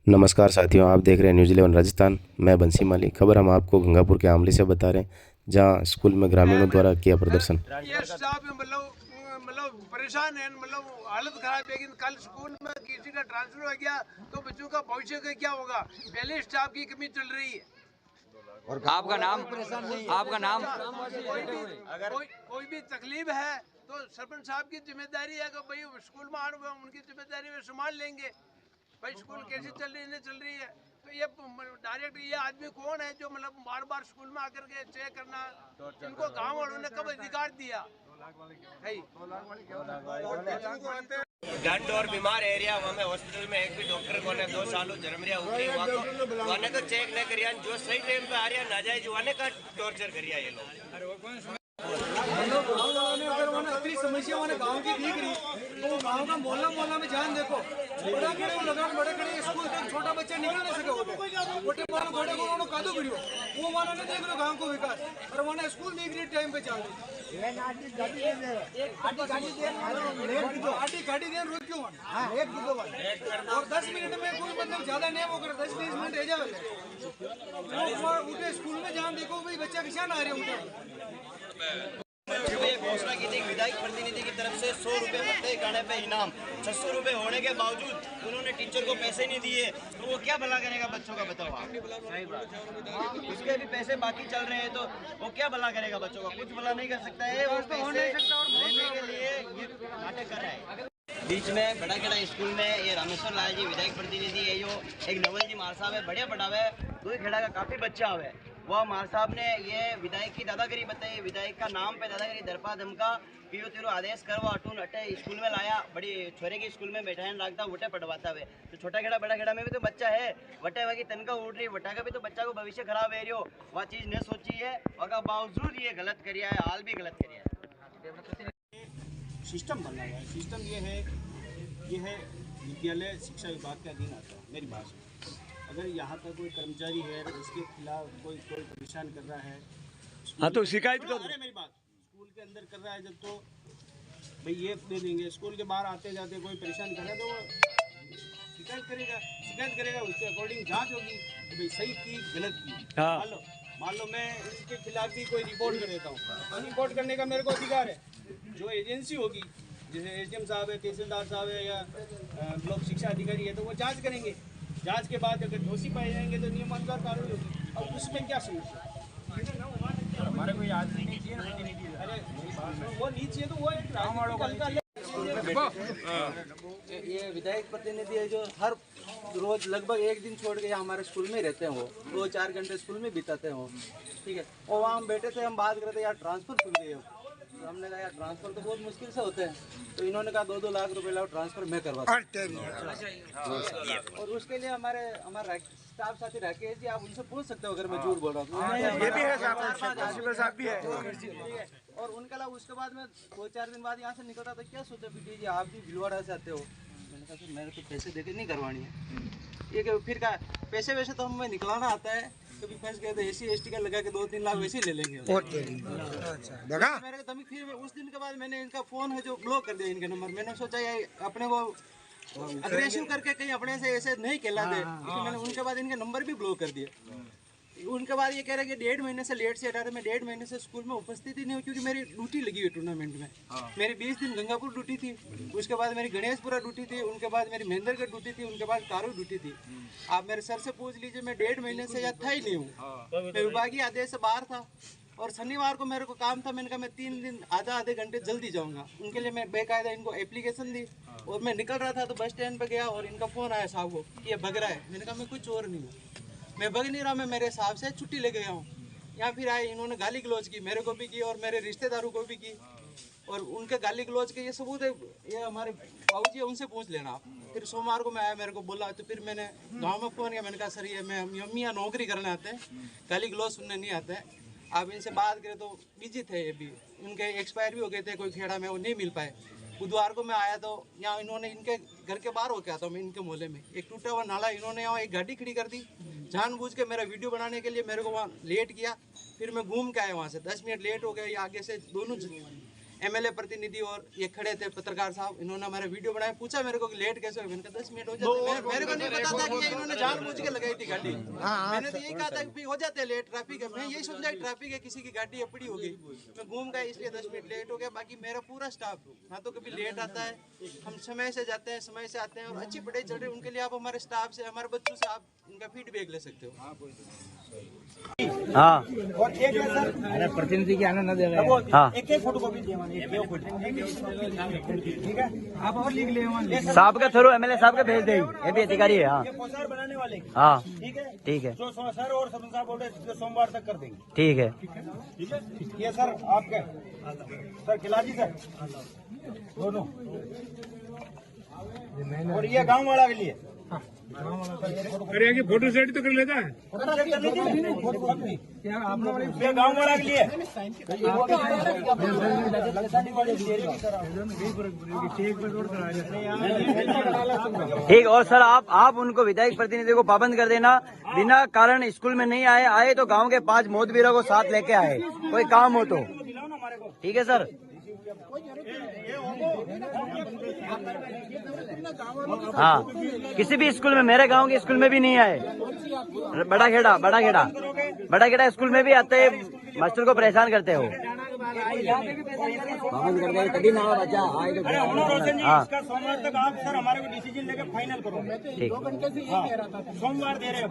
नमस्कार साथियों, आप देख रहे हैं न्यूज़ 11 राजस्थान। मैं बंसी माली। खबर हम आपको गंगापुर के आमली से बता रहे हैं, जहां स्कूल में ग्रामीणों द्वारा किया प्रदर्शन। ये स्टाफ मतलब परेशान है, मतलब हालत खराब है। कल स्कूल में किसी का ट्रांसफर हो गया तो बच्चों का भविष्य का क्या होगा? पहले स्टाफ की कमी चल रही है। और आपका नाम? आपका नाम? कोई भी तकलीफ है तो सरपंच साहब की जिम्मेदारी है कि भाई स्कूल में आने, उनकी जिम्मेदारी में संभाल लेंगे। भाई स्कूल कैसी चल रही है, नहीं चल रही है। तो ये डायरेक्ट ये आदमी कौन है जो मतलब बार बार स्कूल में आकर के चेक करना? इनको गांव वालों ने कब अधिकार दिया? डंड और बीमार एरिया में हॉस्पिटल में एक भी डॉक्टर को ने 2 सालों जरमरिया उठी हुआ को वाने को चेक नहीं करिया, जो सही टाइम पे आ रहा नाजायज वाने का टॉर्चर करिया ये लोग। अगर इतनी समस्या गांव की दिख रही तो गांव का मोहल्ला में जान देखो, बड़ा खड़े लगा बड़े खड़े स्कूल से छोटा बच्चा निकल नहीं सके गोटे मानो घोड़े को कादू गिरियो वो मानो नहीं देख रहे गांव को विकास, और वहाँ स्कूल देख रही टाइम पे चल रही गाड़ी देन रोक क्यों और 10 मिनट में कोई मतलब ज्यादा नहीं वो 10-20 मिनट रह जाए उठे स्कूल में जान देखो भाई बच्चा किसान आ रहे उनका। घोषणा की थी विधायक प्रतिनिधि की तरफ से 100 रुपए प्रत्येक गाने पे इनाम, 600 रुपए होने के बावजूद उन्होंने टीचर को पैसे नहीं दिए, तो वो क्या भला करेगा बच्चों का? बताओ आप। सही बात, उसके भी पैसे बाकी चल रहे हैं तो वो क्या भला करेगा बच्चों का? कुछ भला नहीं कर सकता है। वो पैसे लेने के लिए ये नाटक कर रहा है। बीच में बड़ा खेड़ा स्कूल में ये रामेश्वर लाल जी विधायक प्रतिनिधि है, जो एक नवल जी मार साहब है, बढ़िया पढ़ावे, दो खेड़ा का काफी बच्चा हुआ है। वह मार साहब ने ये विधायक की दादागिरी बताई, विधायक का नाम पे दादागिरी दरपा धमका पीरो तीरो आदेश करवा अटून अटे स्कूल में लाया, बड़ी छोरे की स्कूल में बैठान रखता वटे पढ़वाता हुए। तो छोटा खेड़ा बड़ा खेड़ा में भी तो बच्चा है, वटे वही तनखा उड़ रही, वटा का भी तो बच्चा को भविष्य खराब है रही हो, वह चीज़ नहीं सोची है, और बावजूद ये गलत करिया है, हाल भी गलत करिया है। सिस्टम बना हुआ है। सिस्टम ये है विद्यालय शिक्षा विभाग के अधीन आता है। मेरी बात है, अगर यहाँ का कोई कर्मचारी है उसके खिलाफ कोई परेशान कर रहा है, हाँ तो शिकायत करो। अरे मेरी बात, स्कूल के अंदर कर रहा है जब तो भाई ये दे देंगे, स्कूल के बाहर आते जाते कोई परेशान कर रहा है तो वो शिकायत करेगा उसके अकॉर्डिंग जांच होगी कि भाई सही की गलत की। हाँ। मान लो मैं इसके खिलाफ भी कोई रिपोर्ट कर देता हूँ, तो रिपोर्ट करने का मेरे को अधिकार है। जो एजेंसी होगी, जैसे एसडीएम साहब है, तहसीलदार साहब है या ब्लॉक शिक्षा अधिकारी है, तो वो जांच करेंगे। जांच के बाद अगर दोषी पाए जाएंगे तो नियमानुसार कार्रवाई होगी। और उसमें क्या समस्या? हमारे कोई आदमी नहीं चाहिए, अरे वो नहीं चाहिए तो वो ये विधायक प्रतिनिधि है जो हर रोज लगभग एक दिन छोड़ के हमारे स्कूल में रहते हैं, वो 2-4 घंटे स्कूल में बिताते हैं वो, ठीक है। और वहाँ हम बैठे थे, हम बात करते यार ट्रांसफर खुल गई हो, तो हमने कहा यार ट्रांसफर तो बहुत मुश्किल से होते हैं, तो इन्होंने कहा 2-2 लाख रुपए लाओ ट्रांसफर मैं करवाता हूँ। और उसके लिए हमारे स्टाफ साथी राकेश जी, आप उनसे पूछ सकते हो अगर मैं झूठ बोल रहा हूँ। ये भी है साहब भी है। और उनके अलावा उसके बाद में 2-4 दिन बाद यहाँ से निकलता तो क्या सोचा पीटी जी आप भी भिलवाड़ा से आते हो? मैंने कहा सर मेरे तो पैसे देके नहीं करवानी है ये, कि फिर का पैसे वैसे तो हमें निकलाना आता है, कभी फंस गए तो SC/ST का लगा के 2-3 लाख वैसे ही ले लेंगे। मेरे तो फिर उस दिन के बाद मैंने इनका फ़ोन है जो ब्लॉक कर दिया, इनके नंबर। मैंने सोचा ये अपने को अग्रेसिव करके कहीं अपने से ऐसे नहीं कहलाते, इसलिए मैंने उनके बाद इनके नंबर भी ब्लॉक कर दिए। उनके बाद ये कह रहे हैं कि 1.5 महीने से लेट से हटा रहे। मैं 1.5 महीने से स्कूल में उपस्थिति नहीं हूँ क्योंकि मेरी ड्यूटी लगी हुई टूर्नामेंट में। मेरी 20 दिन गंगापुर ड्यूटी थी, उसके बाद मेरी गणेशपुरा ड्यूटी थी, उनके बाद मेरी महेंद्रगढ़ ड्यूटी थी, उनके बाद कारू ड्यूटी थी। आप मेरे सर से पूछ लीजिए, मैं 1.5 महीने से या था ही नहीं हूँ। मैं विभागीय आदेश से बाहर था और शनिवार को मेरे को काम था। मैंने कहा मैं 3 दिन आधे घंटे जल्दी जाऊँगा, उनके लिए मैं बेकायदा इनको एप्लीकेशन दी। और मैं निकल रहा था तो बस स्टैंड पर गया और इनका फ़ोन आया साहब को कि ये भग रहा है। मैंने कहा मैं कोई चोर नहीं हूँ, मैं भग नहीं रहा, मैं मेरे हिसाब से छुट्टी लेके गया हूँ। यहाँ फिर आए, इन्होंने गाली गलौज की, मेरे को भी की और मेरे रिश्तेदारों को भी की। और उनके गाली गलौज के ये सबूत है, ये हमारे बाबूजी है, उनसे पूछ लेना आप। फिर सोमवार को मैं आया, मेरे को बोला, तो फिर मैंने गांव में फ़ोन किया। मैंने कहा सर ये मैं मम्मी यहाँ नौकरी करने आते हैं, गाली गलौज सुनने नहीं आते हैं, आप इनसे बात करें। तो बिजी थे ये भी, उनके एक्सपायर भी हो गए थे कोई खेड़ा में, वो नहीं मिल पाए। बुधवार को मैं आया तो यहाँ इन्होंने इनके घर के बाहर होके आता मैं इनके मोहल्ले में, एक टूटा हुआ नाला, इन्होंने यहाँ एक गाड़ी खड़ी कर दी जानबूझ के मेरा वीडियो बनाने के लिए। मेरे को वहाँ लेट किया, फिर मैं घूम के आया वहाँ से, 10 मिनट लेट हो गए। ये आगे से दोनों एमएलए प्रतिनिधि और ये खड़े थे पत्रकार साहब, इन्होंने हमारा वीडियो बनाया, पूछा मेरे को कि लेट कैसे हो। मैंने कहा 10 मिनट हो जाते, मेरे को नहीं पता था कि इन्होंने जानबूझ के लगाई थी गाड़ी। मैंने तो यही कहा था कि हो जाते हैं लेट, ट्रैफिक है। मैं यही समझा कि ट्रैफिक है, किसी की गाड़ी अपड़ी हो गई, मैं घूम गया इसलिए 10 मिनट लेट हो गया। बाकी मेरा पूरा स्टाफ ना तो कभी लेट आता है, हम समय से जाते हैं, समय से आते हैं और अच्छी पढ़ाई चल रही है। उनके लिए आप हमारे स्टाफ से, हमारे बच्चों से आप उनका फीडबैक ले सकते हो। हाँ और एक है सर, अरे प्रतिनिधि की आनंद न दे रहे हैं। हाँ एक फोटोकॉपी ठीक है, आप और लिख ले साहब के थ्रू एमएलए साहब के भेज दे, ये भी अधिकारी है। हाँ पोस्टर बनाने वाले। हाँ ठीक है, ठीक है जो सर और सरपंच साहब बोल रहे सोमवार तक कर देंगे। ठीक है। ठीक है, ये सर आपका सर खिलाड़ी सर दोनों, और ये गांव वाला के लिए। अरे आगे फोटो सेट तो कर लेता है। ये गांव वाला के लिए। ठीक। और सर आप उनको विधायक प्रतिनिधि को पाबंद कर देना, बिना कारण स्कूल में नहीं आए तो गांव के 5 मोहतबीरों को साथ लेके आए, कोई काम हो तो। ठीक है सर। हाँ, किसी भी स्कूल में, मेरे गांव के स्कूल में भी नहीं आए। बड़ा खेड़ा स्कूल में भी आते हैं, मास्टर को परेशान करते हो। हाँ सोमवार तक आप सर हमारे को डिसीजन लेके फाइनल करो। ठीक। सोमवार दे रहे हैं,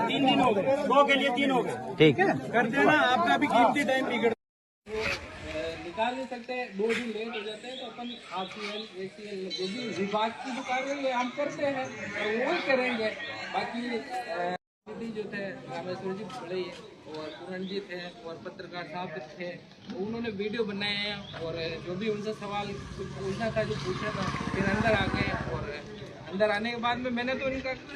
3 दिन हो गए, 2 के लिए 3 हो गए। ठीक कर देना, आपका भी कीमती टाइम बिगड़ निकाल नहीं सकते, 2 दिन लेट हो जाते हैं तो अपन आरसीएल एसीएल जो भी विभाग की जो कार्रवाई है हम करते हैं और वो ही करेंगे। बाकी जो थे रामेश्वर जी बड़े और पूरण जी थे और पत्रकार साहब थे, तो उन्होंने वीडियो बनाए हैं और जो भी उनसे सवाल कुछ पूछना था जो पूछा था, फिर अंदर आ गए। और अंदर आने के बाद में मैंने तो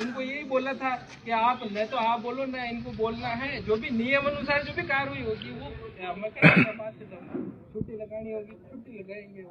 उनको यही बोला था कि आप न तो आप बोलो न इनको बोलना है, जो भी नियम अनुसार जो भी कार्रवाई होगी वो छुट्टी लगानी होगी छुट्टी लगाएंगे।